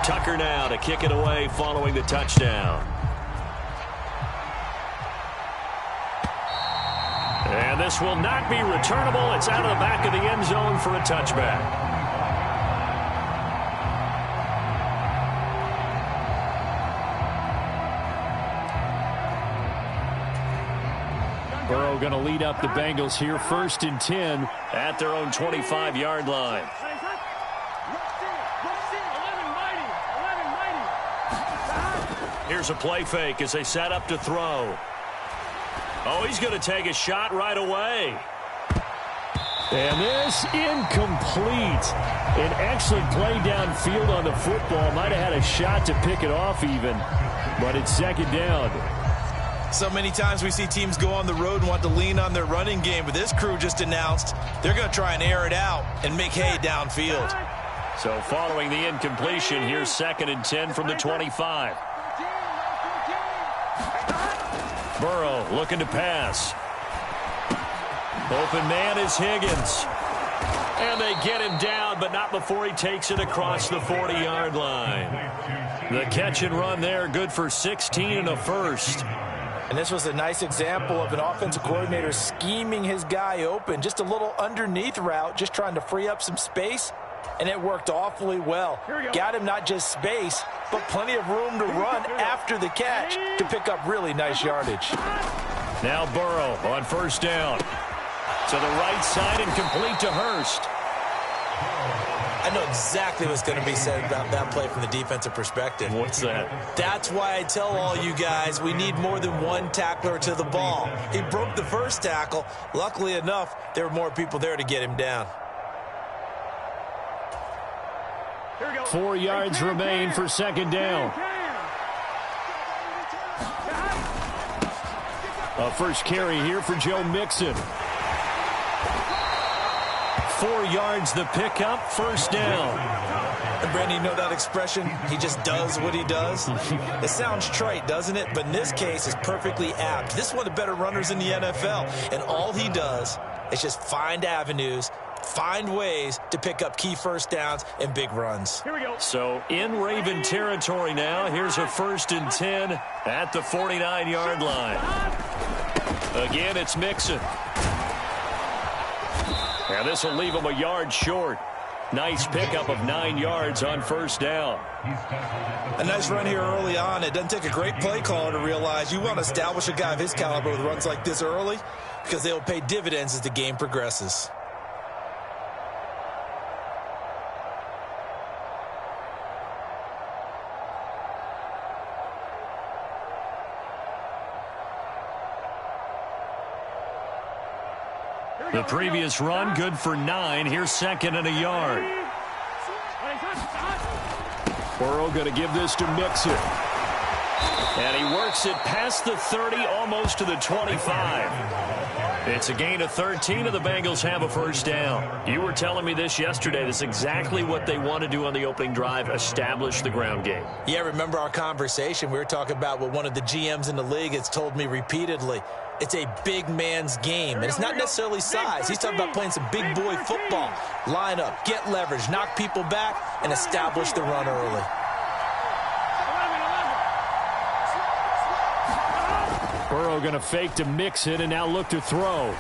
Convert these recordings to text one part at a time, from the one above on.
Tucker now to kick it away following the touchdown. And this will not be returnable. It's out of the back of the end zone for a touchback. Burrow going to lead up the Bengals here, 1st and 10 at their own 25-yard line. Here's a play fake as they set up to throw. Oh, he's going to take a shot right away. And this incomplete. An excellent play downfield on the football. Might have had a shot to pick it off even, but it's 2nd down. So many times we see teams go on the road and want to lean on their running game, but this crew just announced they're going to try and air it out and make hay downfield. So following the incompletion, here's 2nd and 10 from the 25. Burrow looking to pass. Open man is Higgins. And they get him down, but not before he takes it across the 40-yard line. The catch and run there, good for 16 and a first. And this was a nice example of an offensive coordinator scheming his guy open. Just a little underneath route, just trying to free up some space. And it worked awfully well. Got him not just space, but plenty of room to run after the catch to pick up really nice yardage. Now Burrow on 1st down. To the right side and complete to Hurst. I know exactly what's going to be said about that play from the defensive perspective. What's that? That's why I tell all you guys we need more than one tackler to the ball. He broke the first tackle. Luckily enough, there were more people there to get him down. 4 yards remain for 2nd down. A first carry here for Joe Mixon. 4 yards the pickup, 1st down. And Brandon, you know that expression? He just does what he does. It sounds trite, doesn't it? But in this case, it's perfectly apt. This is one of the better runners in the NFL. And all he does is just find avenues, find ways to pick up key 1st downs and big runs. Here we go. So in Raven territory now. Here's a 1st and 10 at the 49-yard line. Again, it's Mixon. And this will leave him a yard short. Nice pickup of 9 yards on 1st down. A nice run here early on. It doesn't take a great play caller to realize you want to establish a guy of his caliber with runs like this early because they will pay dividends as the game progresses. The previous run, good for 9. Here's 2nd and a yard. Burrow going to give this to Mixon. And he works it past the 30, almost to the 25. It's a gain of 13, and the Bengals have a 1st down. You were telling me this yesterday. This is exactly what they want to do on the opening drive, establish the ground game. Yeah, remember our conversation? We were talking about what one of the GMs in the league has told me repeatedly. It's a big man's game, and it's not necessarily size. He's talking about playing some big boy football. Line up, get leverage, knock people back, and establish the run early. Burrow going to fake to Mixon and now look to throw.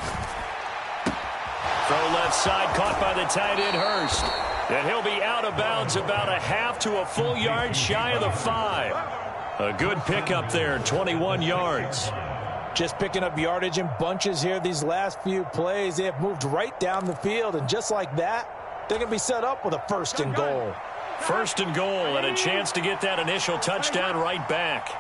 Throw left side, caught by the tight end Hurst. And he'll be out of bounds about a half to a full yard shy of the 5. A good pickup there, 21 yards. Just picking up yardage in bunches here these last few plays. They have moved right down the field, and just like that, they're going to be set up with a 1st and goal. 1st and goal, and a chance to get that initial touchdown right back.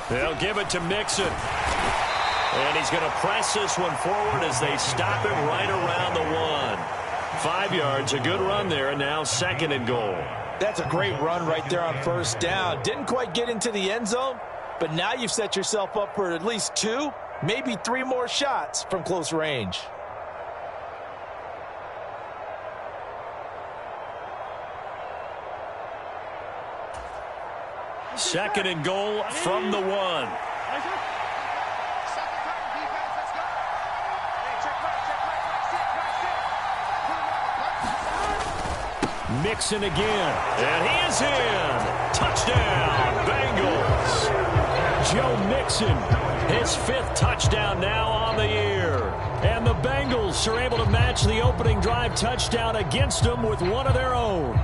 They'll give it to Mixon. And he's going to press this one forward as they stop him right around the 1. 5 yards, a good run there, and now 2nd and goal. That's a great run right there on 1st down. Didn't quite get into the end zone, but now you've set yourself up for at least 2, maybe 3 more shots from close range. Second and goal from the 1. Mixon again. And he is in. Touchdown, Bengals. Joe Mixon, his 5th touchdown now on the year. And the Bengals are able to match the opening drive touchdown against them with one of their own.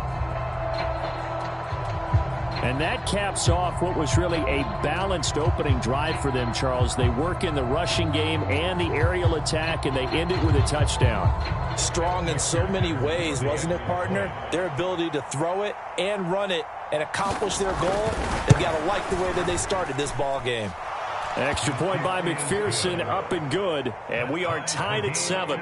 And that caps off what was really a balanced opening drive for them, Charles. They work in the rushing game and the aerial attack, and they end it with a touchdown. Strong in so many ways, wasn't it, partner? Their ability to throw it and run it and accomplish their goal, they've got to like the way that they started this ball game. Extra point by McPherson, up and good, and we are tied at 7.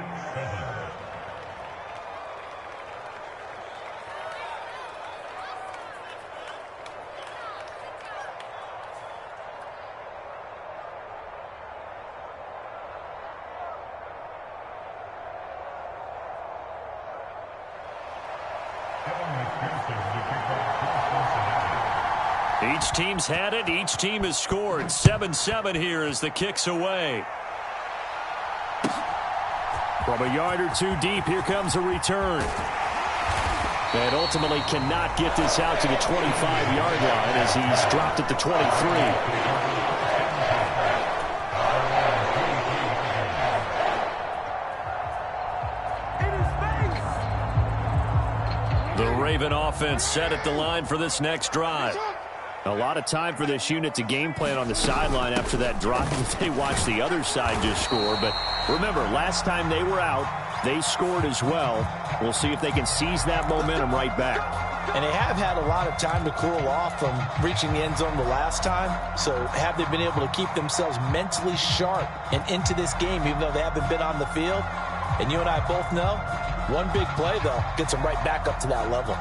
Each team's had it. Each team has scored. 7-7 here as the kick's away. From a yard or two deep, here comes a return. And ultimately cannot get this out to the 25-yard line as he's dropped at the 23. The Raven offense set at the line for this next drive. A lot of time for this unit to game plan on the sideline after that drop as they watch the other side just score. But remember, last time they were out, they scored as well. We'll see if they can seize that momentum right back. And they have had a lot of time to cool off from reaching the end zone the last time. So have they been able to keep themselves mentally sharp and into this game, even though they haven't been on the field? And you and I both know, one big play, though, gets them right back up to that level.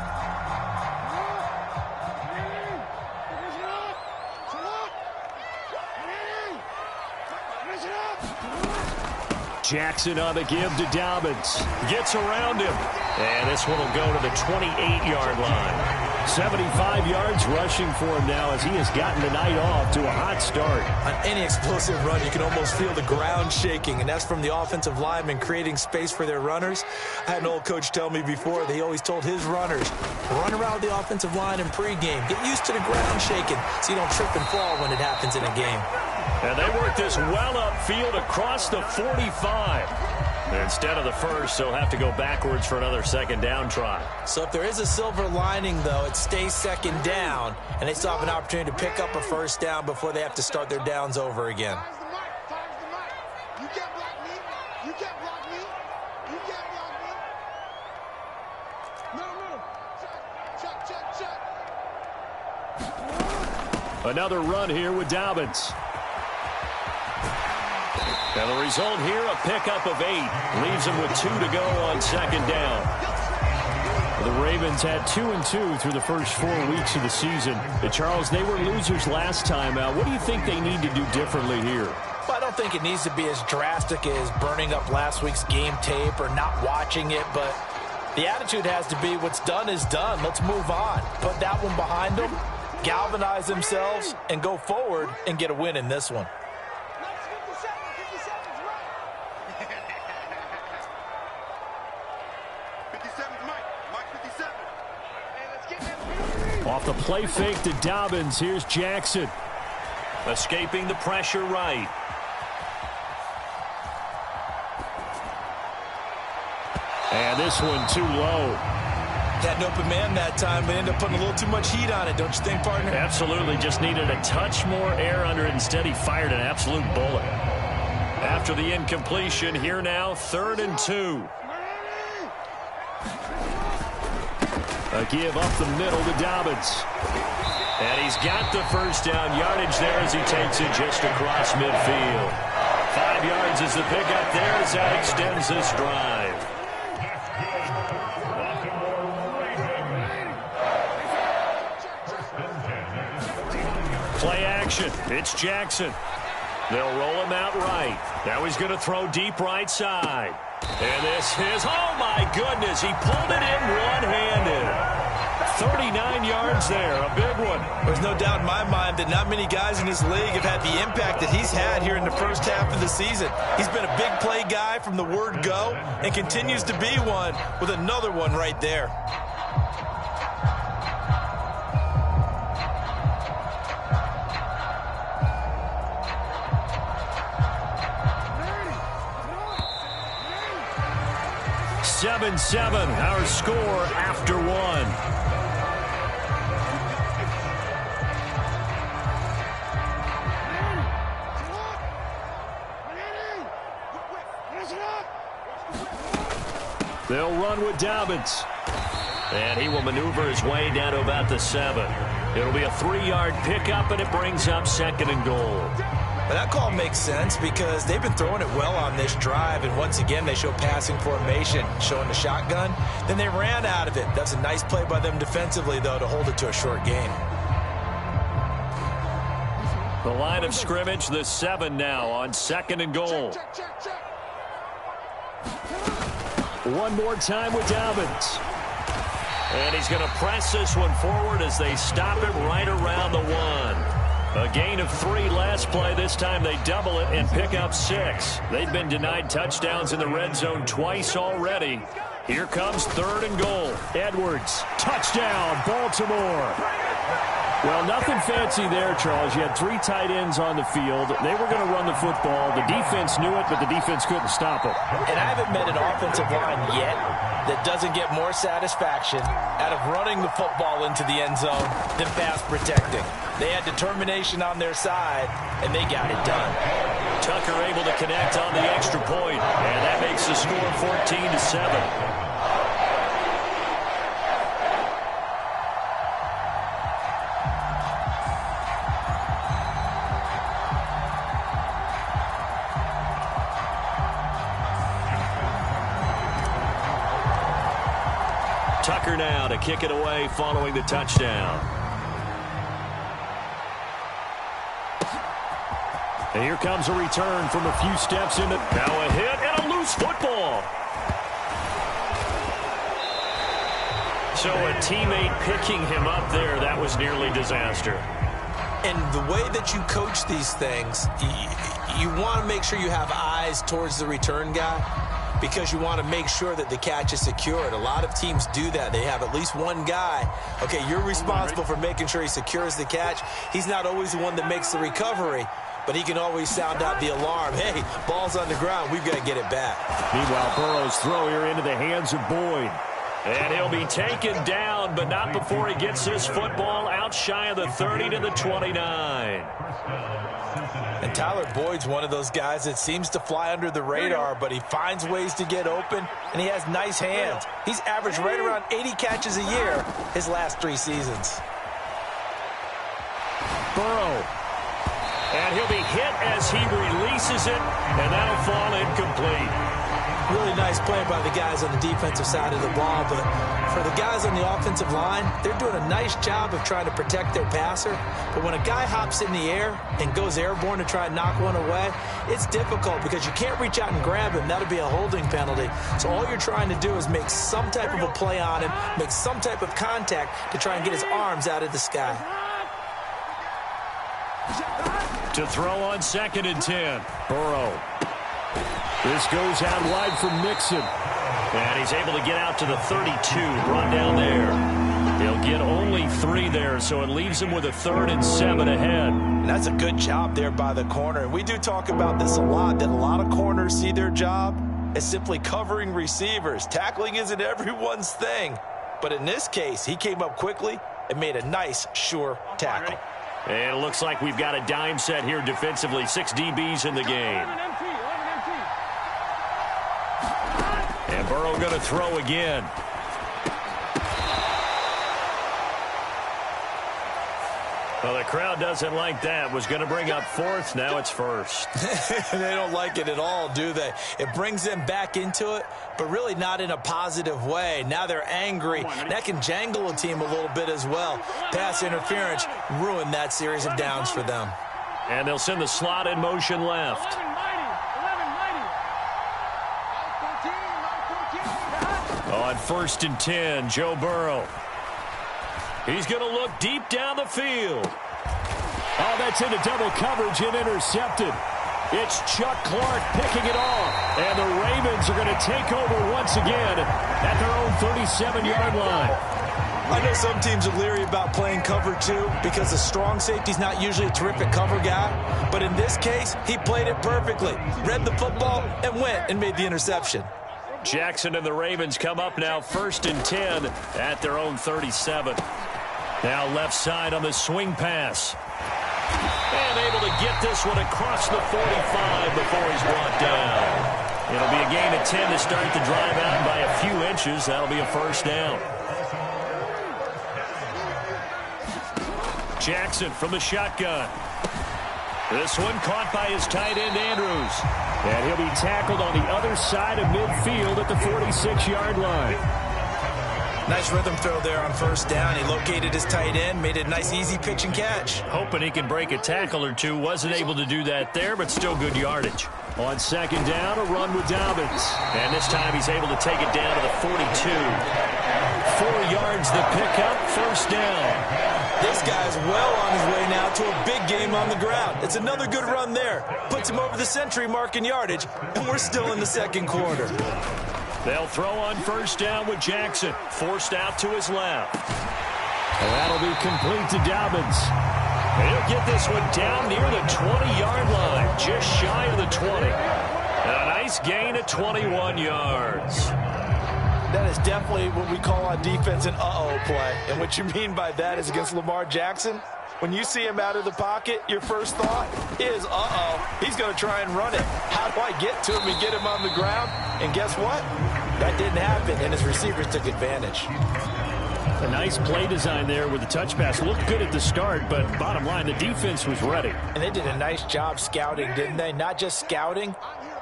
Jackson on the give to Dobbins. Gets around him. And this one will go to the 28-yard line. 75 yards rushing for him now as he has gotten the night off to a hot start. On any explosive run, you can almost feel the ground shaking, and that's from the offensive linemen creating space for their runners. I had an old coach tell me before that he always told his runners, run around the offensive line in pregame. Get used to the ground shaking so you don't trip and fall when it happens in a game. And they work this well upfield across the 45. Instead of the first, they'll have to go backwards for another second down try. So if there is a silver lining, though, it stays second down, and they still have an opportunity to pick up a first down before they have to start their downs over again. You can't block me. You can't block me. You can't block me. No. Check. Another run here with Dobbins. And the result here, a pickup of 8. Leaves them with 2 to go on second down. The Ravens had 2-2 through the first 4 weeks of the season. Charles, they were losers last time out. What do you think they need to do differently here? Well, I don't think it needs to be as drastic as burning up last week's game tape or not watching it, but the attitude has to be what's done is done. Let's move on. Put that one behind them, galvanize themselves, and go forward and get a win in this one. Off the play fake to Dobbins, here's Jackson. Escaping the pressure right. And this one too low. Had an open man that time, but ended up putting a little too much heat on it, don't you think, partner? Absolutely, just needed a touch more air under it. Instead, he fired an absolute bullet. After the incompletion, here now, 3rd and 2. A give up the middle to Dobbins. And he's got the first down yardage there as he takes it just across midfield. 5 yards is the pickup there as that extends this drive. Play action. It's Jackson. They'll roll him out right. Now he's going to throw deep right side. And this is, oh my goodness, he pulled it in one-handed. 39 yards there, a big one. There's no doubt in my mind that not many guys in this league have had the impact that he's had here in the first half of the season. He's been a big play guy from the word go and continues to be one with another one right there. 7-7, our score after one. They'll run with Dobbins. And he will maneuver his way down to about the 7. It'll be a 3-yard pickup, and it brings up 2nd and goal. But that call makes sense because they've been throwing it well on this drive, and once again they show passing formation, showing the shotgun. Then they ran out of it. That's a nice play by them defensively, though, to hold it to a short game. The line of scrimmage, the 7 now on 2nd and goal. One more time with Dobbins. And he's going to press this one forward as they stop it right around the 1. A gain of 3 last play. This time they double it and pick up 6. They've been denied touchdowns in the red zone twice already. Here comes 3rd and goal. Edwards, touchdown, Baltimore. Well, nothing fancy there, Charles. You had 3 tight ends on the field. They were going to run the football. The defense knew it, but the defense couldn't stop it. And I haven't met an offensive line yet that doesn't get more satisfaction out of running the football into the end zone than pass protecting. They had determination on their side, and they got it done. Tucker able to connect on the extra point, and that makes the score 14-7. Tucker now to kick it away following the touchdown. And here comes a return from a few steps into. Now a hit and a loose football. So a teammate picking him up there, that was nearly disaster. And the way that you coach these things, you want to make sure you have eyes towards the return guy, because you want to make sure that the catch is secured. A lot of teams do that. They have at least one guy. Okay, you're responsible for making sure he secures the catch. He's not always the one that makes the recovery, but he can always sound out the alarm. Hey, ball's on the ground. We've got to get it back. Meanwhile, Burrow's throw here into the hands of Boyd. And he'll be taken down, but not before he gets this football out shy of the 30 to the 29. And Tyler Boyd's one of those guys that seems to fly under the radar, but he finds ways to get open, and he has nice hands. He's averaged right around 80 catches a year his last 3 seasons. Burrow. And he'll be hit as he releases it, and that'll fall incomplete. Really nice play by the guys on the defensive side of the ball, but for the guys on the offensive line, they're doing a nice job of trying to protect their passer. But when a guy hops in the air and goes airborne to try and knock one away, it's difficult because you can't reach out and grab him. That'll be a holding penalty. So all you're trying to do is make some type of a play on him, make some type of contact to try and get his arms out of the sky. To throw on 2nd and 10. Burrow. This goes out wide for Mixon. And he's able to get out to the 32, run down there. They'll get only 3 there, so it leaves him with a 3rd and 7 ahead. And that's a good job there by the corner. And we do talk about this a lot, that a lot of corners see their job as simply covering receivers. Tackling isn't everyone's thing. But in this case, he came up quickly and made a nice, sure tackle. And it looks like we've got a dime set here defensively. 6 DBs in the game. And Burrow going to throw again. Well, the crowd doesn't like that. Was going to bring up 4th. Now it's 1st. They don't like it at all, do they? It brings them back into it, but really not in a positive way. Now they're angry. That can jangle a team a little bit as well. Pass interference ruined that series of downs for them. And they'll send the slot in motion left. On 1st and 10, Joe Burrow. He's going to look deep down the field. Oh, that's into double coverage and intercepted. It's Chuck Clark picking it off. And the Ravens are going to take over once again at their own 37-yard line. I know some teams are leery about playing cover 2 because a strong safety's not usually a terrific cover guy. But in this case, he played it perfectly. Read the football and went and made the interception. Jackson and the Ravens come up now 1st and 10 at their own 37. Now left side on the swing pass. And able to get this one across the 45 before he's brought down. It'll be a gain of 10 to start the drive out by a few inches. That'll be a first down. Jackson from the shotgun. This one caught by his tight end, Andrews. And he'll be tackled on the other side of midfield at the 46-yard line. Nice rhythm throw there on first down. He located his tight end, made it a nice, easy pitch and catch. Hoping he can break a tackle or two. Wasn't able to do that there, but still good yardage. On second down, a run with Dobbins. And this time he's able to take it down to the 42. 4 yards the pickup, first down. This guy's well on his way now to a big game on the ground. It's another good run there. Puts him over the century mark in yardage, and we're still in the second quarter. They'll throw on first down with Jackson. Forced out to his left. And that'll be complete to Dobbins. And he'll get this one down near the 20-yard line, just shy of the 20. And a nice gain of 21 yards. That is definitely what we call on defense an uh-oh play. And what you mean by that is against Lamar Jackson, when you see him out of the pocket, your first thought is, uh-oh, he's going to try and run it. How do I get to him and get him on the ground? And guess what? That didn't happen, and his receivers took advantage. A nice play design there with the touch pass. Looked good at the start, but bottom line, the defense was ready. And they did a nice job scouting, didn't they? Not just scouting,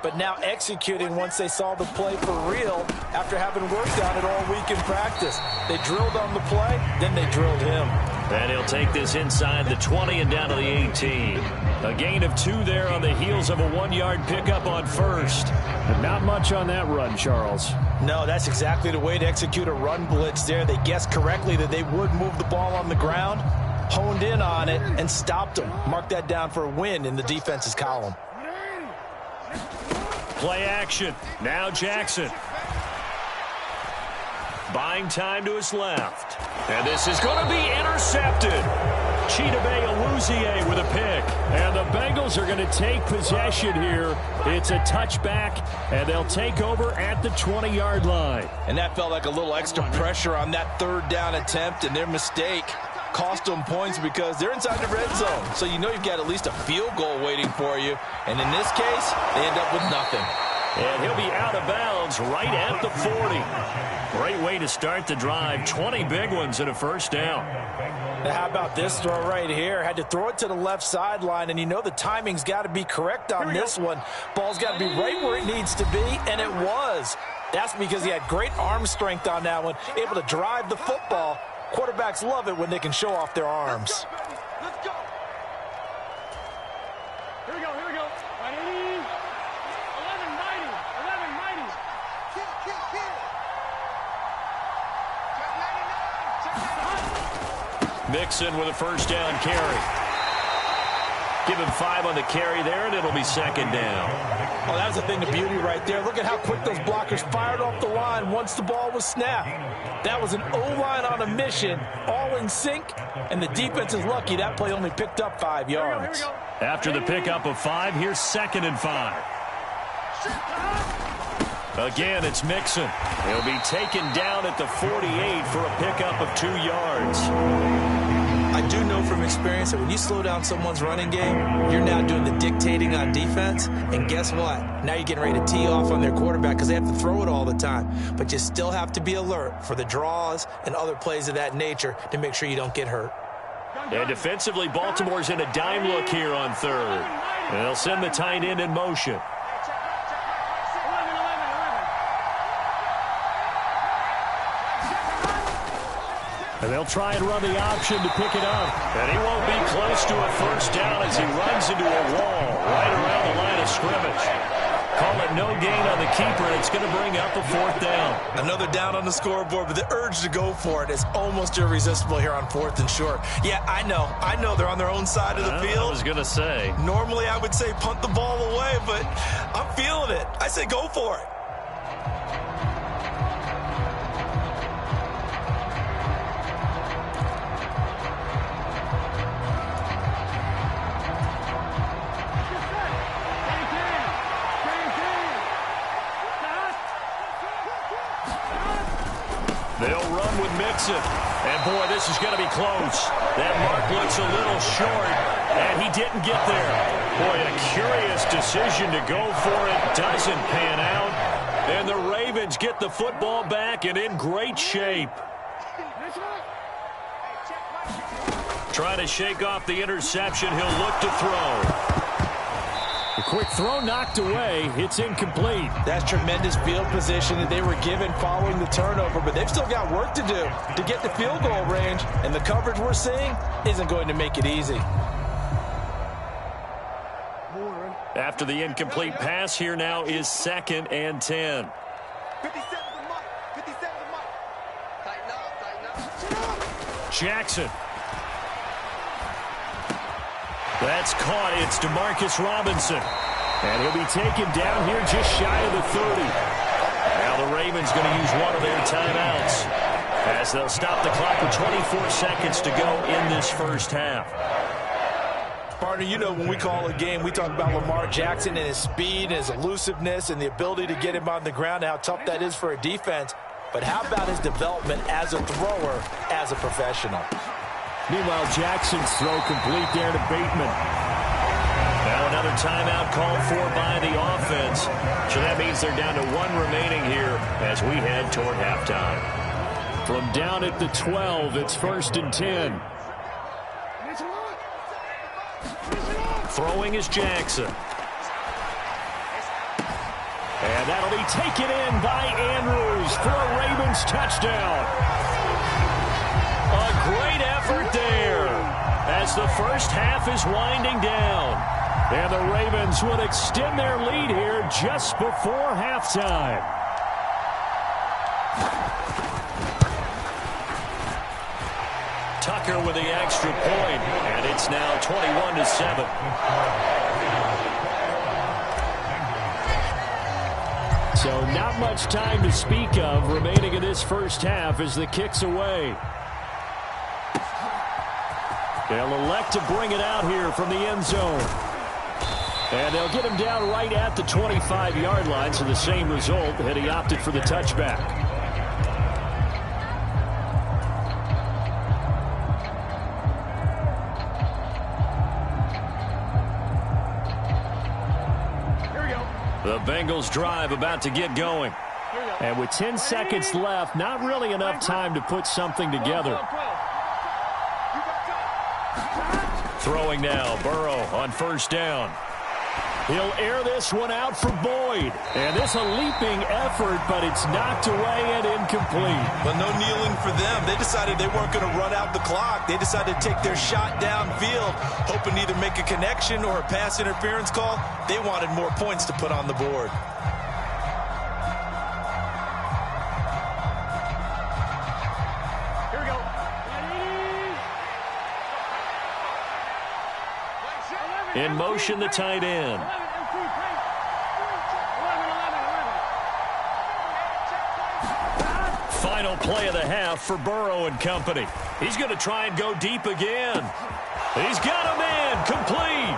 but now executing once they saw the play for real after having worked on it all week in practice. They drilled on the play, then they drilled him. And he'll take this inside the 20 and down to the 18. A gain of 2 there on the heels of a 1-yard pickup on first. But not much on that run, Charles. No, that's exactly the way to execute a run blitz there. They guessed correctly that they would move the ball on the ground, honed in on it, and stopped them. Mark that down for a win in the defense's column. Play action. Now Jackson. Buying time to his left. And this is going to be intercepted. Chidobe Awuzie with a pick. And the Bengals are going to take possession here. It's a touchback, and they'll take over at the 20-yard line. And that felt like a little extra pressure on that third down attempt, and their mistake cost them points because they're inside the red zone. So you know you've got at least a field goal waiting for you. And in this case, they end up with nothing. And he'll be out of bounds right at the 40. Great way to start the drive. 20 big ones and a first down. Now how about this throw right here? Had to throw it to the left sideline, and you know the timing's got to be correct on this one. Ball's got to be right where it needs to be, and it was. That's because he had great arm strength on that one, able to drive the football. Quarterbacks love it when they can show off their arms. Let's go. Here we go, here we go. 11, 90, 11, 90. Kill. Check 99, check 99. Mixon with a first down carry. Give him 5 on the carry there, and it'll be second down. Oh, that was the thing of beauty right there. Look at how quick those blockers fired off the line once the ball was snapped. That was an O-line on a mission, all in sync, and the defense is lucky that play only picked up 5 yards. After the pickup of 5, here's 2nd and 5. Again, it's Mixon. He'll be taken down at the 48 for a pickup of 2 yards. I do know from experience that when you slow down someone's running game, you're now doing the dictating on defense, and guess what? Now you're getting ready to tee off on their quarterback because they have to throw it all the time. But you still have to be alert for the draws and other plays of that nature to make sure you don't get hurt. And defensively, Baltimore's in a dime look here on third. And they'll send the tight end in motion. And they'll try and run the option to pick it up. And he won't be close to a first down as he runs into a wall right around the line of scrimmage. Call it no gain on the keeper, and it's going to bring up a 4th down. Another down on the scoreboard, but the urge to go for it is almost irresistible here on 4th and short. Yeah, I know they're on their own side of the field. I was going to say. Normally I would say punt the ball away, but I'm feeling it. I say go for it. They'll run with Mixon. And, boy, this is going to be close. That mark looks a little short, and he didn't get there. Boy, a curious decision to go for it. Doesn't pan out. And the Ravens get the football back and in great shape. Trying to shake off the interception. He'll look to throw. The quick throw knocked away. It's incomplete. That's tremendous field position that they were given following the turnover, but they've still got work to do to get the field goal range, and the coverage we're seeing isn't going to make it easy. After the incomplete pass, here now is 2nd and 10. 57 the mark. 57 the mark. Tighten up. Jackson. That's caught. It's DeMarcus Robinson. And he'll be taken down here just shy of the 30. Now the Ravens going to use one of their timeouts as they'll stop the clock with 24 seconds to go in this first half. Partner, you know when we call a game, we talk about Lamar Jackson and his speed and his elusiveness and the ability to get him on the ground and how tough that is for a defense. But how about his development as a thrower, as a professional? Meanwhile, Jackson's throw complete there to Bateman. Now another timeout called for by the offense. So that means they're down to 1 remaining here as we head toward halftime. From down at the 12, it's 1st and 10. Throwing is Jackson. And that'll be taken in by Andrews for a Ravens touchdown. A great effort there as the first half is winding down. And the Ravens would extend their lead here just before halftime. Tucker with the extra point, and it's now 21-7. So not much time to speak of remaining in this first half as the kick's away. They'll elect to bring it out here from the end zone. And they'll get him down right at the 25-yard line, so the same result had he opted for the touchback. The Bengals drive about to get going. And with 10 seconds left, not really enough time to put something together. Throwing now, Burrow on 1st down. He'll air this one out for Boyd. And this a leaping effort, but it's knocked away and incomplete. But no kneeling for them. They decided they weren't going to run out the clock. They decided to take their shot downfield, hoping to either make a connection or a pass interference call. They wanted more points to put on the board. Here we go. In motion, the tight end. Final play of the half for Burrow and company. He's going to try and go deep again. He's got him in, complete.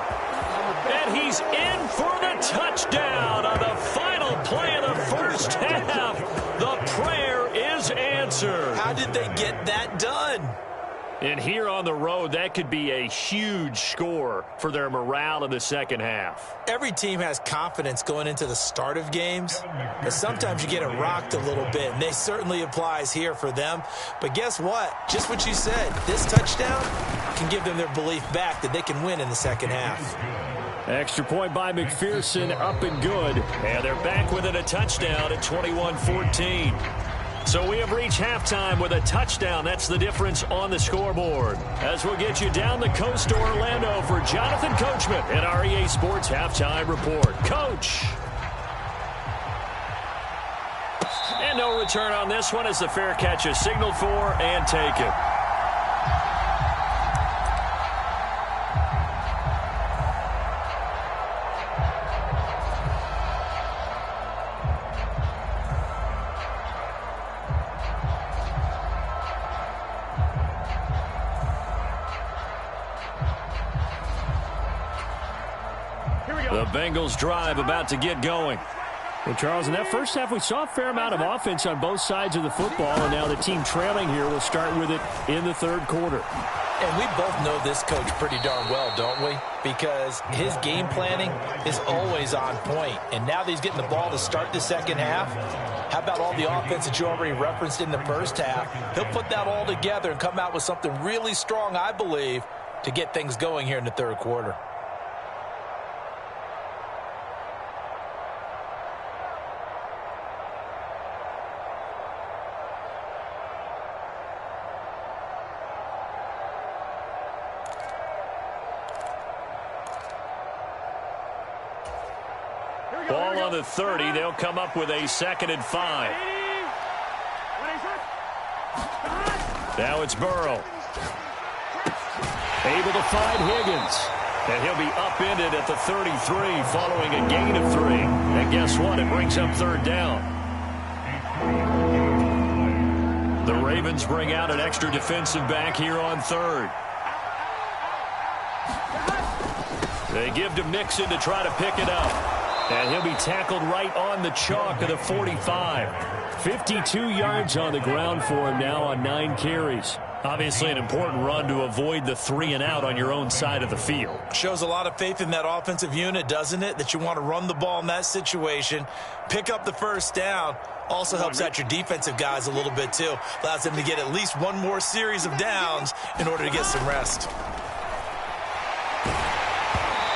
And he's in for the touchdown on the final play of the first half. The prayer is answered. How did they get that done? And here on the road, that could be a huge score for their morale in the second half. Every team has confidence going into the start of games, but sometimes you get it rocked a little bit, and they certainly applies here for them. But guess what? Just what you said, this touchdown can give them their belief back that they can win in the second half. Extra point by McPherson, up and good. And they're back within a touchdown at 21-14. So we have reached halftime with a touchdown. That's the difference on the scoreboard. As we'll get you down the coast to Orlando for Jonathan Coachman at our EA Sports Halftime Report. Coach. And no return on this one as the fair catch is signaled for and taken. The Bengals drive about to get going. Well, Charles, in that first half, we saw a fair amount of offense on both sides of the football, and now the team trailing here will start with it in the third quarter. And we both know this coach pretty darn well, don't we? Because his game planning is always on point. And now that he's getting the ball to start the second half, how about all the offense that you already referenced in the first half? He'll put that all together and come out with something really strong, I believe, to get things going here in the third quarter. Ball on the 30. They'll come up with a 2nd and 5. Now it's Burrow. Able to find Higgins. And he'll be upended at the 33 following a gain of 3. And guess what? It brings up 3rd down. The Ravens bring out an extra defensive back here on 3rd. They give to Mixon to try to pick it up. And he'll be tackled right on the chalk of the 45. 52 yards on the ground for him now on 9 carries. Obviously an important run to avoid the 3 and out on your own side of the field. Shows a lot of faith in that offensive unit, doesn't it? That you want to run the ball in that situation, pick up the 1st down. Also helps out your defensive guys a little bit too. Allows them to get at least one more series of downs in order to get some rest.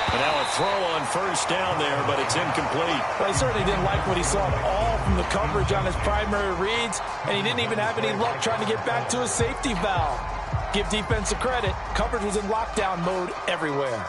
And now a throw on 1st down there, but it's incomplete. Well, he certainly didn't like what he saw at all from the coverage on his primary reads, and he didn't even have any luck trying to get back to his safety valve. Give defense a credit. Coverage was in lockdown mode everywhere.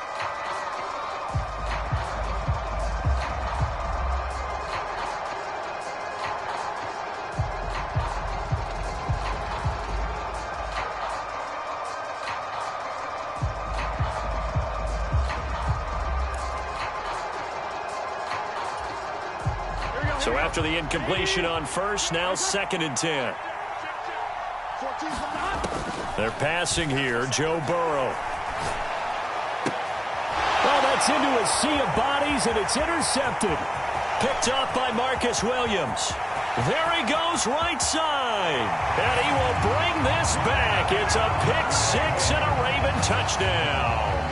So after the incompletion on 1st, now 2nd and 10. They're passing here, Joe Burrow. Well, that's into a sea of bodies, and it's intercepted. Picked up by Marcus Williams. There he goes right side. And he will bring this back. It's a pick 6 and a Raven touchdown.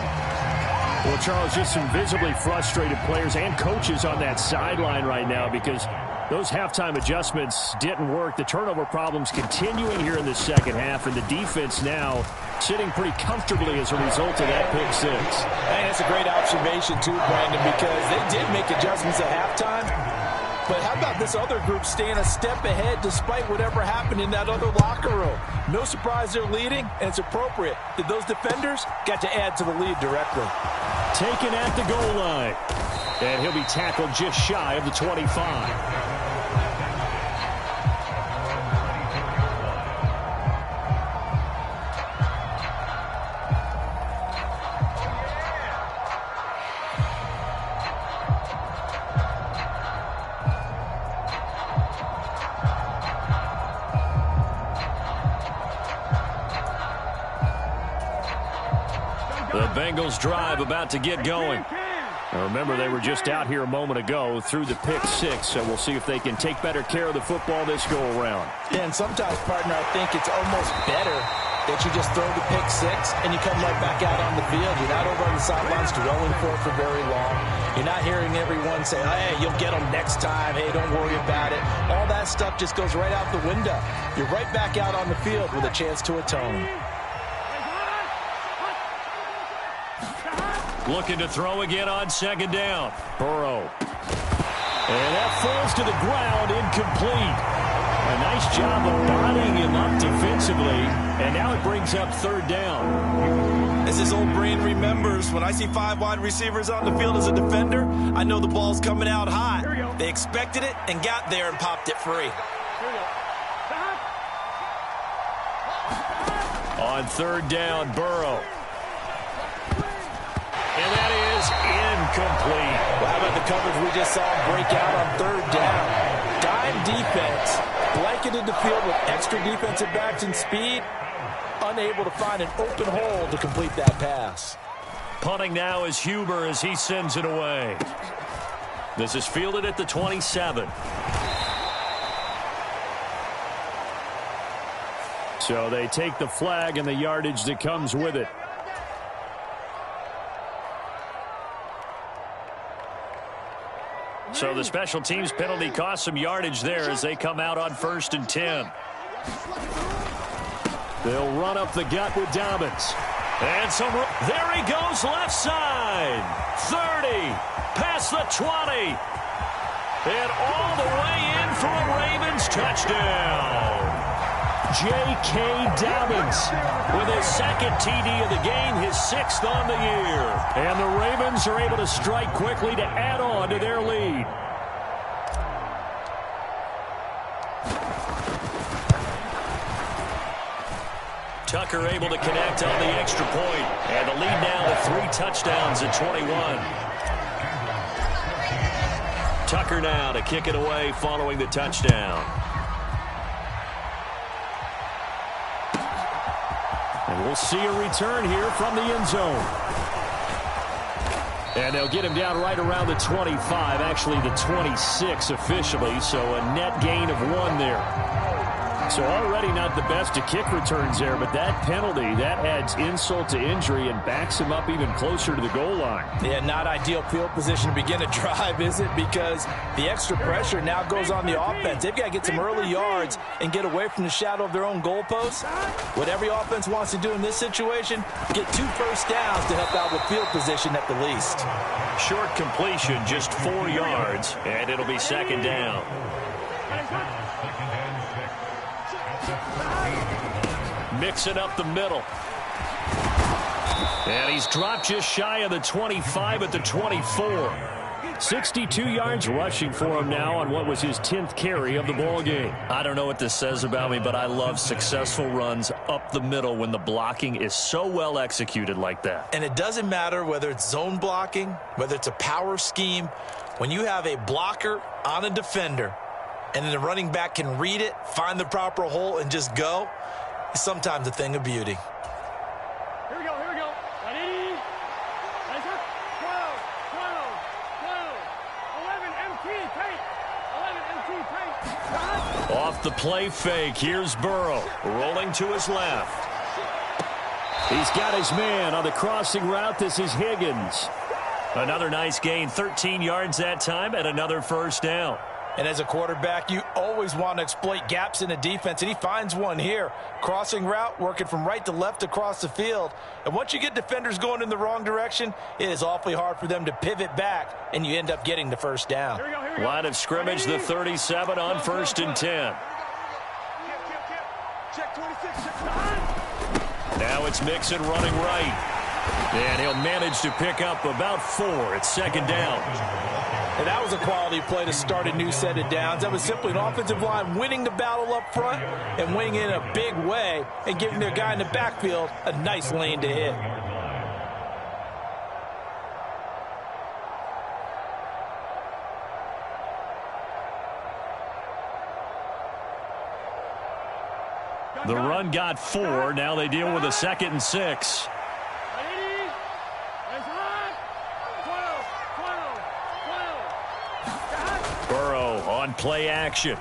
Well, Charles, just some visibly frustrated players and coaches on that sideline right now because those halftime adjustments didn't work. The turnover problems continuing here in the second half, and the defense now sitting pretty comfortably as a result of that pick 6. And it's a great observation, too, Brandon, because they did make adjustments at halftime. But how about this other group staying a step ahead despite whatever happened in that other locker room? No surprise they're leading, and it's appropriate that those defenders got to add to the lead directly. Taken at the goal line. And he'll be tackled just shy of the 25. The Bengals drive about to get going. Now remember, they were just out here a moment ago through the pick 6, so we'll see if they can take better care of the football this go-around. Yeah, and sometimes, partner, I think it's almost better that you just throw the pick 6 and you come right back out on the field. You're not over on the sidelines dwelling for it for very long. You're not hearing everyone say, hey, you'll get them next time. Hey, don't worry about it. All that stuff just goes right out the window. You're right back out on the field with a chance to atone. Looking to throw again on 2nd down. Burrow. And that falls to the ground, incomplete. A nice job of bodying him up defensively, and now it brings up 3rd down. As his old brain remembers, when I see 5 wide receivers on the field as a defender, I know the ball's coming out hot. They expected it and got there and popped it free. On 3rd down, Burrow. And that is incomplete. Well, how about the coverage we just saw break out on 3rd down? Dime defense, blanketed the field with extra defensive backs and speed, unable to find an open hole to complete that pass. Punting now is Huber as he sends it away. This is fielded at the 27. So they take the flag and the yardage that comes with it. So the special teams penalty cost some yardage there as they come out on 1st and 10. They'll run up the gut with Dobbins. And there he goes left side. 30, past the 20. And all the way in for a Ravens touchdown. J.K. Dobbins with his second TD of the game, his 6th on the year. And the Ravens are able to strike quickly to add on to their lead. Tucker able to connect on the extra point. And the lead now with 3 touchdowns at 21. Tucker now to kick it away following the touchdown. And we'll see a return here from the end zone. And they'll get him down right around the 25, actually the 26 officially, so a net gain of 1 there. So already not the best to kick returns there, but that penalty, that adds insult to injury and backs him up even closer to the goal line. Yeah, not ideal field position to begin a drive, is it? Because the extra pressure now goes on the offense. They've got to get some early yards and get away from the shadow of their own goalposts. What every offense wants to do in this situation, get 2 first downs to help out with field position at the least. Short completion, just 4 yards, and it'll be 2nd down. Mix it up the middle. And he's dropped just shy of the 25 at the 24. 62 yards rushing for him now on what was his 10th carry of the ball game. I don't know what this says about me, but I love successful runs up the middle when the blocking is so well executed like that. And it doesn't matter whether it's zone blocking, whether it's a power scheme. When you have a blocker on a defender and then the running back can read it, find the proper hole, and just go, it's sometimes a thing of beauty. Here we go, here we go. 180. 12, 11 MT tight. 11 MT tight. Off the play fake, here's Burrow, rolling to his left. He's got his man on the crossing route. This is Higgins. Another nice gain, 13 yards that time, and another 1st down. And as a quarterback, you always want to exploit gaps in the defense, and he finds one here. Crossing route, working from right to left across the field. And once you get defenders going in the wrong direction, it is awfully hard for them to pivot back, and you end up getting the 1st down. Here we go. Line of scrimmage, the 37 on 1st and 10. Check 26. Now it's Mixon running right. And he'll manage to pick up about 4 at 2nd down. And that was a quality play to start a new set of downs. That was simply an offensive line winning the battle up front and winning in a big way and giving their guy in the backfield a nice lane to hit. The run got 4. Now they deal with a 2nd and 6. Burrow on play action.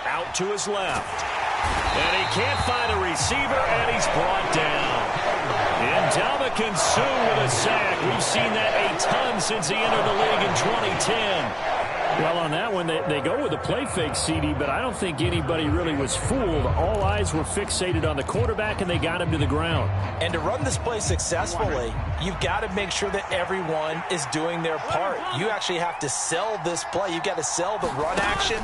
Out to his left. And he can't find a receiver, and he's brought down. Ndamukong Suh with a sack. We've seen that a ton since he entered the league in 2010. Well, on that one, they go with a play fake, CD, but I don't think anybody really was fooled. All eyes were fixated on the quarterback, and they got him to the ground. And to run this play successfully, you've got to make sure that everyone is doing their part. You actually have to sell this play. You've got to sell the run action.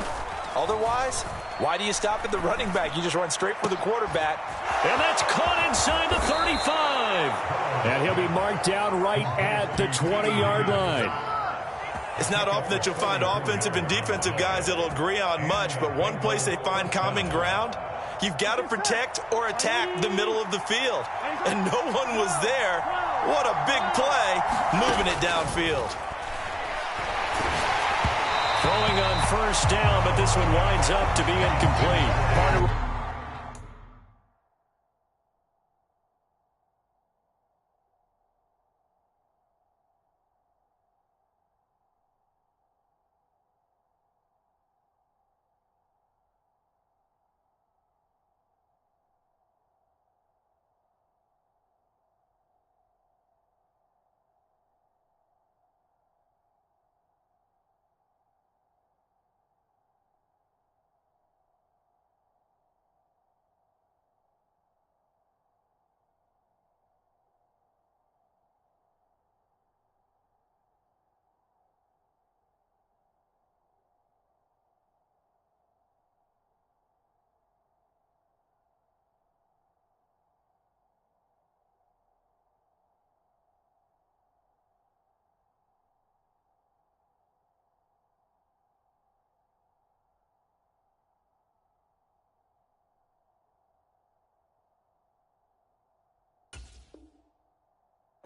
Otherwise, why do you stop at the running back? You just run straight for the quarterback. And that's caught inside the 35. And he'll be marked down right at the 20-yard line. It's not often that you'll find offensive and defensive guys that'll agree on much, but one place they find common ground, you've got to protect or attack the middle of the field. And no one was there. What a big play, moving it downfield. Throwing on 1st down, but this one winds up to be incomplete.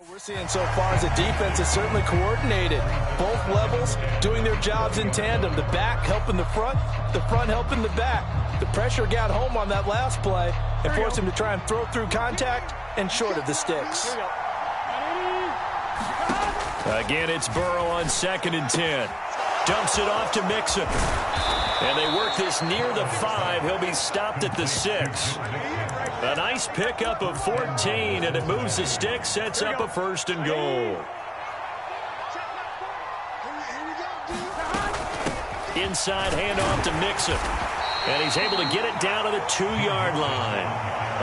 We're seeing so far as the defense is certainly coordinated. Both levels doing their jobs in tandem. The back helping the front helping the back. The pressure got home on that last play and forced him to try and throw through contact and short of the sticks. Again, it's Burrow on 2nd and 10. Dumps it off to Mixon. And they work this near the 5. He'll be stopped at the 6. A nice pickup of 14, and it moves the stick, sets up a 1st and goal. Inside handoff to Mixon. And he's able to get it down to the 2-yard line.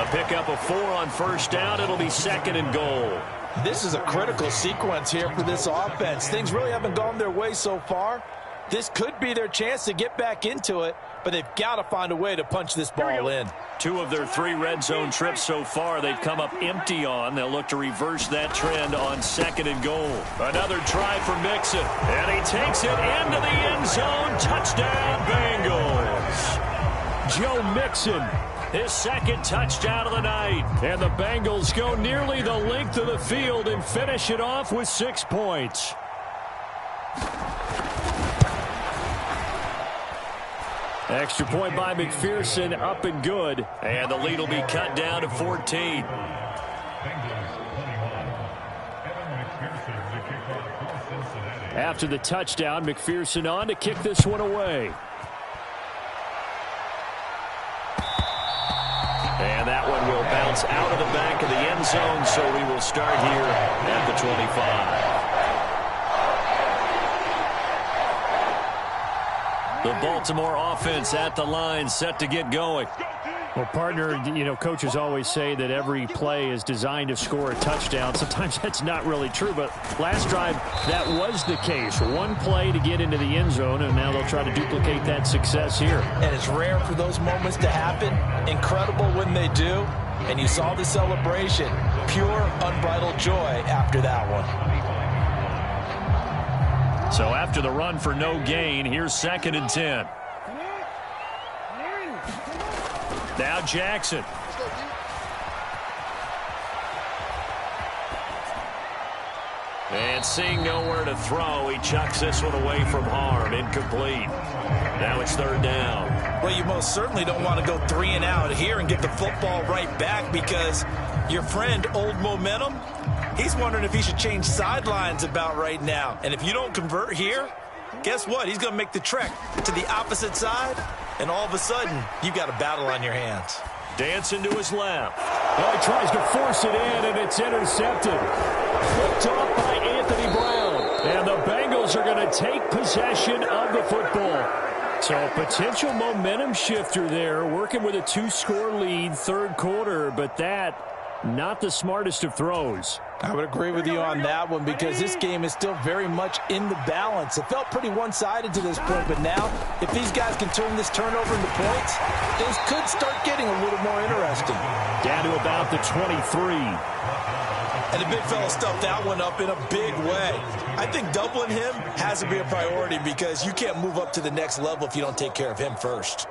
A pickup of 4 on 1st down. It'll be 2nd and goal. This is a critical sequence here for this offense. Things really haven't gone their way so far. This could be their chance to get back into it, but they've got to find a way to punch this ball in. 2 of their 3 red zone trips so far they've come up empty on. They'll look to reverse that trend on 2nd and goal. Another try for Mixon, and he takes it into the end zone. Touchdown, Bengals. Joe Mixon, his 2nd touchdown of the night. And the Bengals go nearly the length of the field and finish it off with 6 points. Extra point by McPherson, up and good. And the lead will be cut down to 14. After the touchdown, McPherson on to kick this one away. And that one will bounce out of the back of the end zone, so we will start here at the 25. The Baltimore offense at the line, set to get going. Well, partner, you know, coaches always say that every play is designed to score a touchdown. Sometimes that's not really true, but last drive, that was the case. One play to get into the end zone, and now they'll try to duplicate that success here. And it's rare for those moments to happen. Incredible when they do. And you saw the celebration. Pure, unbridled joy after that one. So after the run for no gain, here's 2nd and 10. Now Jackson. And seeing nowhere to throw, he chucks this one away from harm. Incomplete. Now it's 3rd down. Well, you most certainly don't want to go 3 and out here and get the football right back, because your friend, Old Momentum, he's wondering if he should change sidelines about right now. And if you don't convert here, guess what? He's going to make the trek to the opposite side, and all of a sudden, you've got a battle on your hands. Dancing to his left. Well, he tries to force it in, and it's intercepted. Flipped off by Anthony Brown. And the Bengals are going to take possession of the football. So a potential momentum shifter there, working with a 2-score lead, 3rd quarter, but that, not the smartest of throws. I would agree with you on that one, because this game is still very much in the balance. It felt pretty one-sided to this point, but now, if these guys can turn this turnover into points, things could start getting a little more interesting. Down to about the 23. And the big fella stuffed that one up in a big way. I think doubling him has to be a priority, because you can't move up to the next level if you don't take care of him first.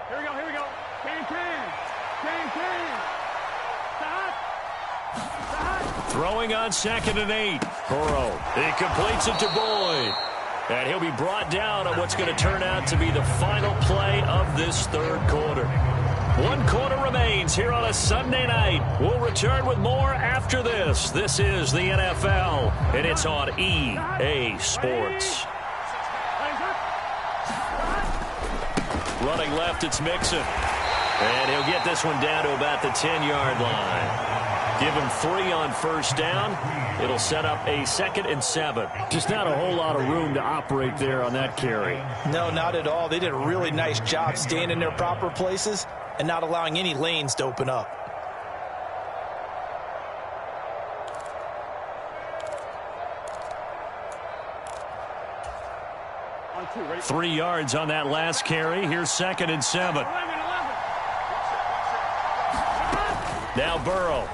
Here we go. Can. Stop. Throwing on 2nd and 8. Burrow. He completes it to Boyd. And he'll be brought down on what's going to turn out to be the final play of this 3rd quarter. 1 quarter remains here on a Sunday night. We'll return with more after this. This is the NFL, and it's on EA Sports. Running left, it's Mixon. And he'll get this one down to about the 10-yard line. Give him 3 on 1st down. It'll set up a 2nd and 7. Just not a whole lot of room to operate there on that carry. No, not at all. They did a really nice job staying in their proper places and not allowing any lanes to open up. On 2, ready? 3 yards on that last carry. Here's 2nd and 7. 11. Now Burrow.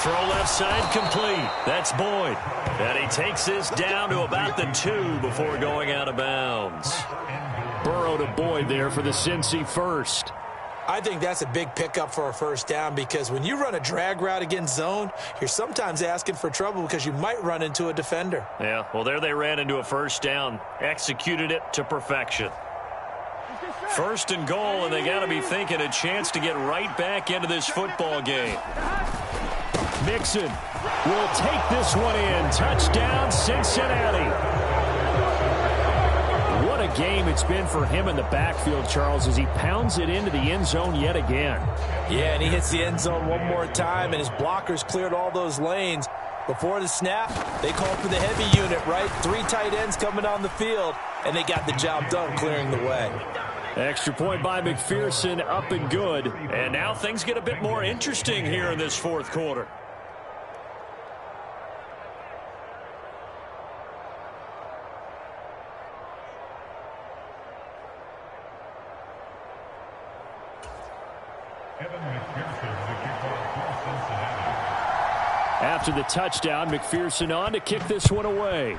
Throw left side complete. That's Boyd. And he takes this down to about the 2 before going out of bounds. Burrow to Boyd there for the Cincy first. I think that's a big pickup for a first down because when you run a drag route against zone, you're sometimes asking for trouble because you might run into a defender. Yeah, well, there they ran into a first down. Executed it to perfection. First and goal, and they got to be thinking a chance to get right back into this football game. Mixon will take this one in. Touchdown, Cincinnati. What a game it's been for him in the backfield, Charles, as he pounds it into the end zone yet again. Yeah, and he hits the end zone one more time, and his blockers cleared all those lanes. Before the snap, they called for the heavy unit, right? 3 tight ends coming on the field, and they got the job done clearing the way. Extra point by McPherson, up and good. And now things get a bit more interesting here in this fourth quarter. After the touchdown, McPherson on to kick this one away.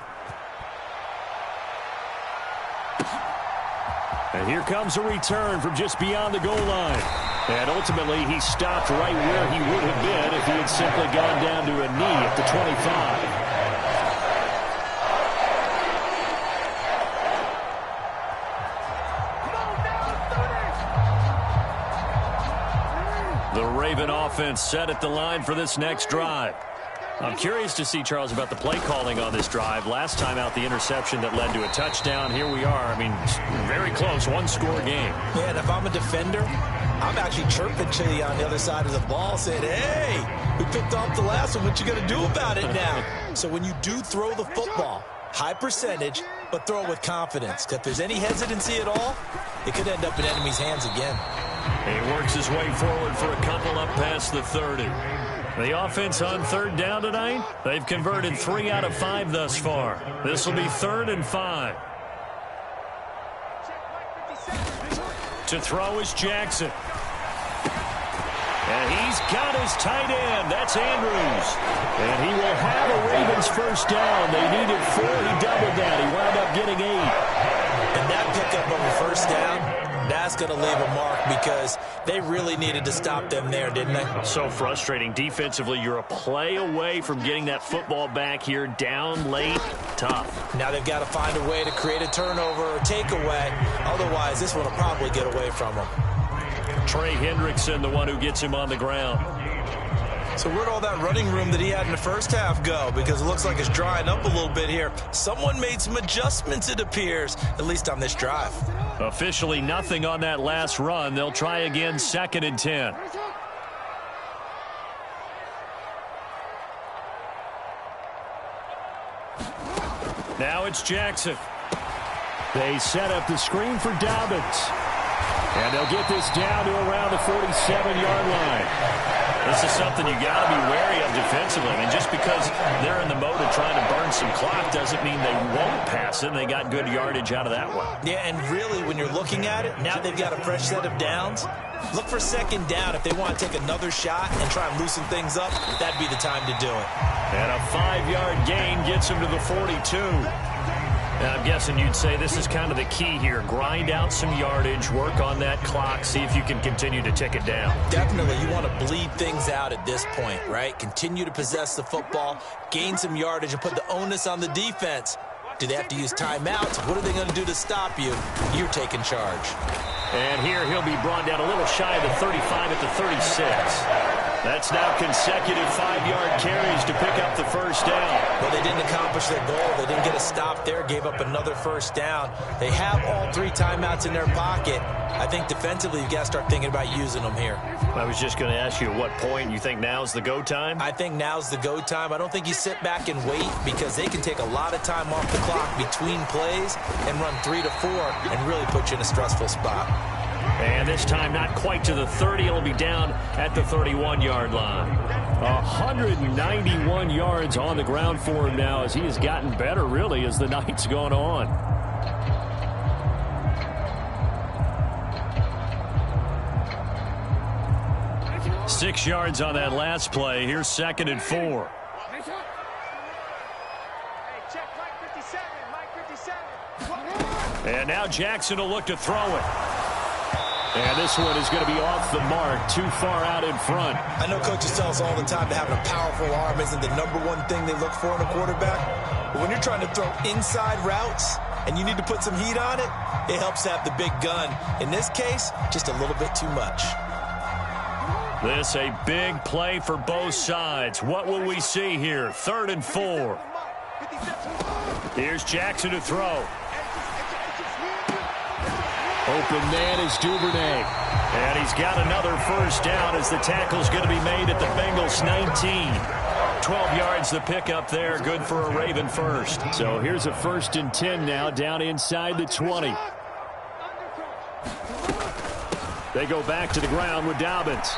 And here comes a return from just beyond the goal line. And ultimately, he stopped right where he would have been if he had simply gone down to a knee at the 25. The Raven offense set at the line for this next drive. I'm curious to see, Charles, about the play calling on this drive. Last time out, the interception that led to a touchdown. Here we are. I mean, very close, one-score game. Yeah, and if I'm a defender, I'm actually chirping to you on the other side of the ball, saying, hey, we picked off the last one. What you going to do about it now? So when you do throw the football, high percentage, but throw it with confidence. If there's any hesitancy at all, it could end up in enemy's hands again. He works his way forward for a couple up past the 30. The offense on third down tonight, they've converted 3 out of 5 thus far. This will be 3rd and 5. To throw is Jackson. And he's got his tight end. That's Andrews. And he will have a Ravens first down. They needed 4. He doubled that. He wound up getting 8. And that pickup of a first down, that's going to leave a mark because they really needed to stop them there, didn't they? So frustrating. Defensively, you're a play away from getting that football back here down late. Tough. Now they've got to find a way to create a turnover or takeaway. Otherwise, this one will probably get away from them. Trey Hendrickson, the one who gets him on the ground. So where'd all that running room that he had in the first half go? Because it looks like it's drying up a little bit here. Someone made some adjustments, it appears, at least on this drive. Officially nothing on that last run. They'll try again, 2nd and 10. Now it's Jackson. They set up the screen for Dobbins. And they'll get this down to around the 47-yard line. This is something you got to be wary of defensively. I mean, just because they're in the mode of trying to burn some clock doesn't mean they won't pass it. They got good yardage out of that one. Yeah, and really, when you're looking at it, now they've got a fresh set of downs. Look for 2nd down. If they want to take another shot and try and loosen things up, that'd be the time to do it. And a 5-yard gain gets him to the 42. Now, I'm guessing you'd say this is kind of the key here. Grind out some yardage, work on that clock, see if you can continue to tick it down. Definitely. You want to bleed things out at this point, right? Continue to possess the football, gain some yardage, and put the onus on the defense. Do they have to use timeouts? What are they going to do to stop you? You're taking charge. And here he'll be brought down a little shy of the 35 at the 36. That's now consecutive 5-yard carries to pick up the first down. Well, they didn't accomplish their goal. They didn't get a stop there, gave up another first down. They have all 3 timeouts in their pocket. I think defensively you've got to start thinking about using them here. I was just going to ask you at what point you think now's the go time? I think now's the go time. I don't think you sit back and wait because they can take a lot of time off the clock between plays and run 3 to 4 and really put you in a stressful spot. And this time not quite to the 30. It'll be down at the 31-yard line. 191 yards on the ground for him now as he has gotten better, really, as the night's gone on. 6 yards on that last play. Here's 2nd and 4. Hey, check Mike 57. Mike 57. And now Jackson will look to throw it. And this one is going to be off the mark, too far out in front. I know coaches tell us all the time that having a powerful arm isn't the #1 thing they look for in a quarterback. But when you're trying to throw inside routes and you need to put some heat on it, it helps to have the big gun. In this case, just a little bit too much. This a big play for both sides. What will we see here? 3rd and 4. Here's Jackson to throw. Open man is Duvernay. And he's got another first down as the tackle's going to be made at the Bengals 19. 12 yards the pickup there. Good for a Raven first. So here's a 1st and 10 now down inside the 20. They go back to the ground with Dobbins.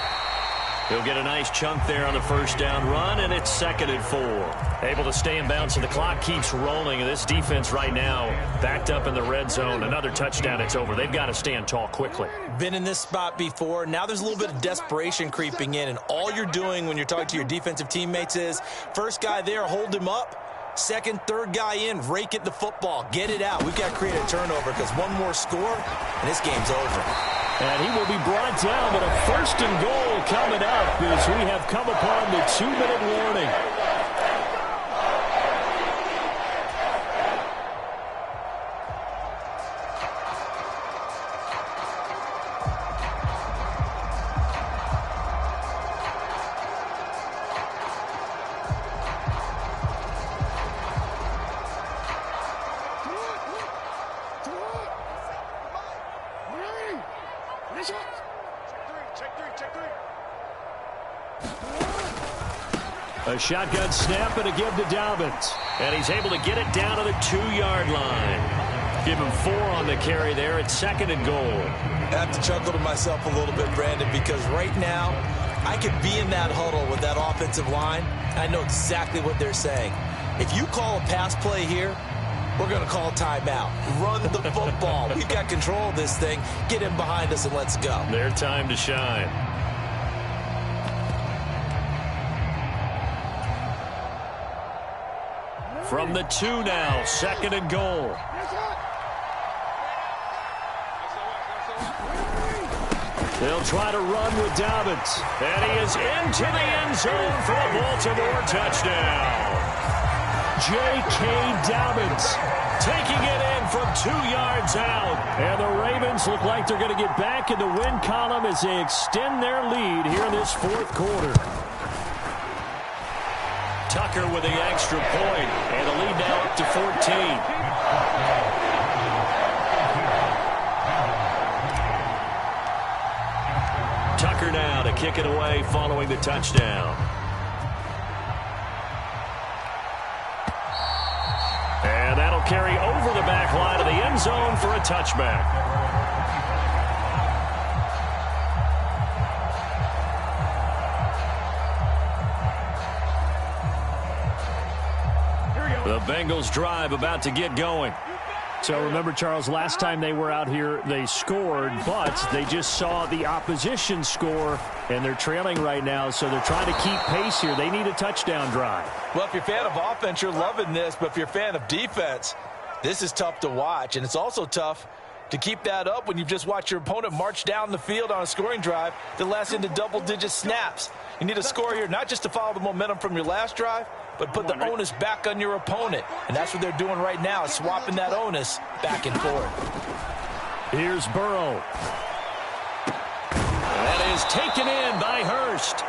He'll get a nice chunk there on the first down run, and it's 2nd and 4. Able to stay in bounds, and the clock keeps rolling. And this defense right now backed up in the red zone. Another touchdown, it's over. They've got to stand tall quickly. Been in this spot before. Now there's a little bit of desperation creeping in, and all you're doing when you're talking to your defensive teammates is first guy there, hold him up. Second, third guy in, rake at the football. Get it out. We've got to create a turnover because one more score, and this game's over. And he will be brought down, but a 1st and goal coming up as we have come upon the 2-minute warning. A shotgun snap and a give to Dobbins. And he's able to get it down to the 2-yard line. Give him 4 on the carry there at 2nd and goal. I have to chuckle to myself a little bit, Brandon, because right now I could be in that huddle with that offensive line. I know exactly what they're saying. If you call a pass play here, we're going to call timeout. Run the football. We've got control of this thing. Get him behind us and let's go. Their time to shine. From the 2 now, 2nd and goal. They'll try to run with Dobbins. And he is into the end zone for a Baltimore touchdown. J.K. Dobbins taking it in from 2 yards out. And the Ravens look like they're going to get back in the win column as they extend their lead here in this 4th quarter. Tucker with the extra point, and the lead now up to 14. Tucker now to kick it away following the touchdown. And that'll carry over the back line of the end zone for a touchback. The Bengals drive about to get going. So remember, Charles, last time they were out here, they scored, but they just saw the opposition score, and they're trailing right now, so they're trying to keep pace here. They need a touchdown drive. Well, if you're a fan of offense, you're loving this, but if you're a fan of defense, this is tough to watch, and it's also tough to keep that up when you've just watched your opponent march down the field on a scoring drive that lasts into double-digit snaps. You need a score here, not just to follow the momentum from your last drive, but put the onus back on your opponent. And that's what they're doing right now, swapping that onus back and forth. Here's Burrow. That is taken in by Hurst.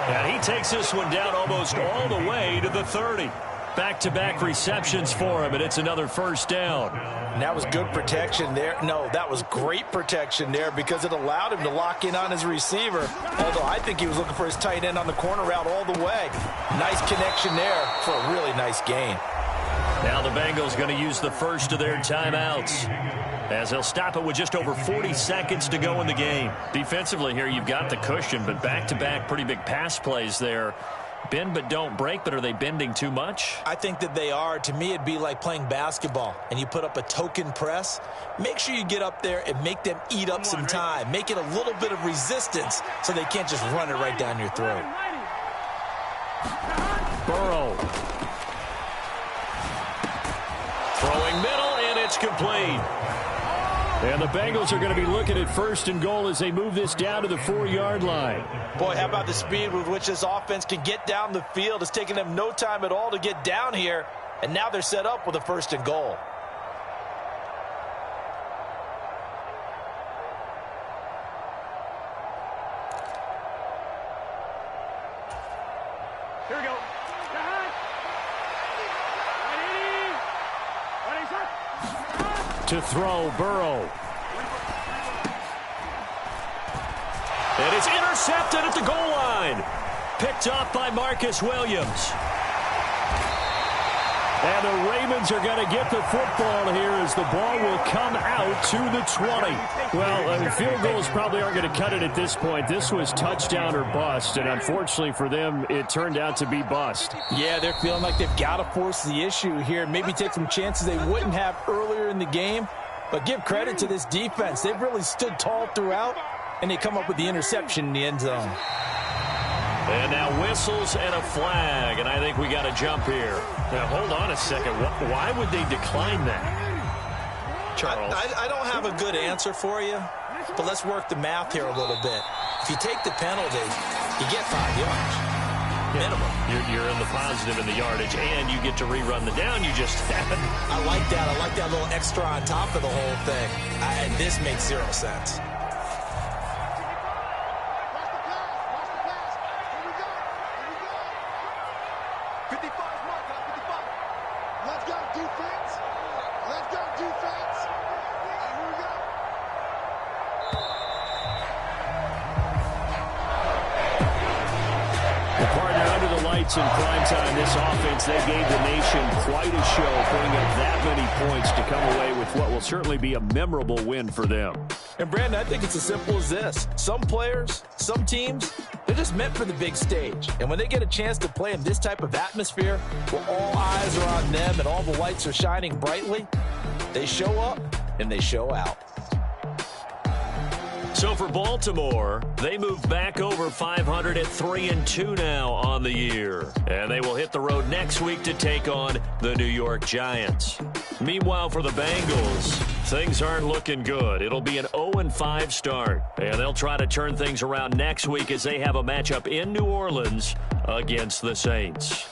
And he takes this one down almost all the way to the 30. Back-to-back receptions for him, and it's another first down. And that was good protection there. No, that was great protection there because it allowed him to lock in on his receiver. Although I think he was looking for his tight end on the corner route all the way. Nice connection there for a really nice gain. Now the Bengals going to use the first of their timeouts, as they'll stop it with just over 40 seconds to go in the game. Defensively here, you've got the cushion, but back-to-back pretty big pass plays there. Bend but don't break, but are they bending too much? I think that they are. To me, it'd be like playing basketball, and you put up a token press. Make sure you get up there and make them eat up some time. Make it a little bit of resistance so they can't just run it right down your throat. Burrow. Throwing middle, and it's complete. And the Bengals are going to be looking at 1st and goal as they move this down to the 4-yard line. Boy, how about the speed with which this offense can get down the field? It's taking them no time at all to get down here, and now they're set up with a 1st and goal. Here we go. To throw, Burrow. It is intercepted at the goal line. Picked off by Marcus Williams. And the Ravens are going to get the football here as the ball will come out to the 20. Well, field goals probably aren't going to cut it at this point. This was touchdown or bust, and unfortunately for them, it turned out to be bust. Yeah, they're feeling like they've got to force the issue here. Maybe take some chances they wouldn't have earlier in the game. But give credit to this defense. They've really stood tall throughout, and they come up with the interception in the end zone. And now whistles and a flag, and I think we got a jump here. Now, hold on a second. Why would they decline that? Charles? I don't have a good answer for you, but let's work the math here a little bit. If you take the penalty, you get 5 yards. Minimum. You're in the positive in the yardage, and you get to rerun the down you just had. I like that. I like that little extra on top of the whole thing. And this makes 0 sense. In prime time, this offense, they gave the nation quite a show, putting up that many points to come away with what will certainly be a memorable win for them. And, Brandon, I think it's as simple as this. Some players, some teams, they're just meant for the big stage. And when they get a chance to play in this type of atmosphere, where all eyes are on them and all the lights are shining brightly, they show up and they show out. So for Baltimore, they move back over 500 at 3-2 now on the year. And they will hit the road next week to take on the New York Giants. Meanwhile, for the Bengals, things aren't looking good. It'll be an 0-5 start. And they'll try to turn things around next week as they have a matchup in New Orleans against the Saints.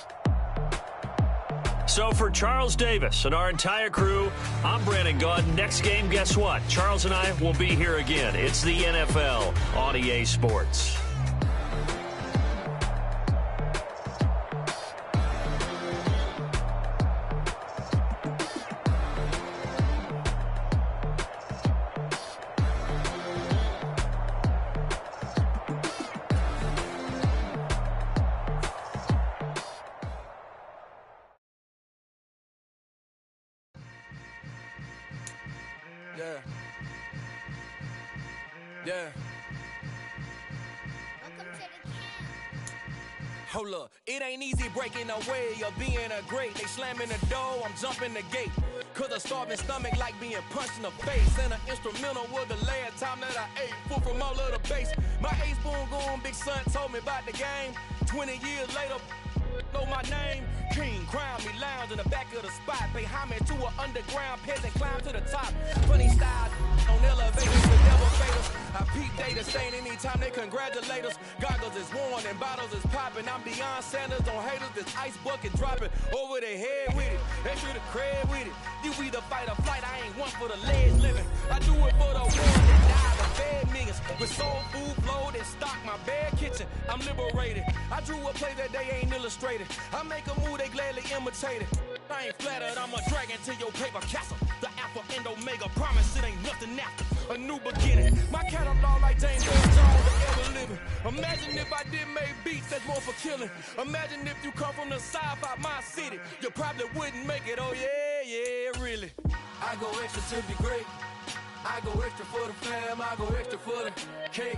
So for Charles Davis and our entire crew, I'm Brandon Gaudin. Next game, guess what? Charles and I will be here again. It's the NFL on EA Sports. Yeah. Hold up, it ain't easy breaking away or being a great. They slamming the door, I'm jumping the gate. Cause a starving stomach like being punched in the face. And an instrumental was the last time that I ate. Full from all of the bass. My A-spoon going, big son told me about the game. 20 years later, know my name. King, crown me, lounge in the back of the spot. Pay homage to an underground peasant, climb to the top. Funny style on elevators, the devil fatals. I peep data stain anytime they congratulate us. Goggles is worn and bottles is popping. I'm Deion Sanders on haters, this ice bucket dropping over their head with it. Extra the cred with it. You either fight or flight, I ain't one for the legs living. I do it for the ones that die, the fed niggas. With soul food flowed and stock my bad kitchen. I'm liberated. I drew a play that they ain't illustrated. I make a move, they gladly imitate it. I ain't flattered, I'm a dragon to your paper castle. The alpha and omega, promise it ain't nothing after. A new beginning. My catalog like James Jones, the ever living. Imagine if I did make beats that's more for killing. Imagine if you come from the south out my city. You probably wouldn't make it, oh yeah, really. I go extra to be great. I go extra for the fam, I go extra for the cake.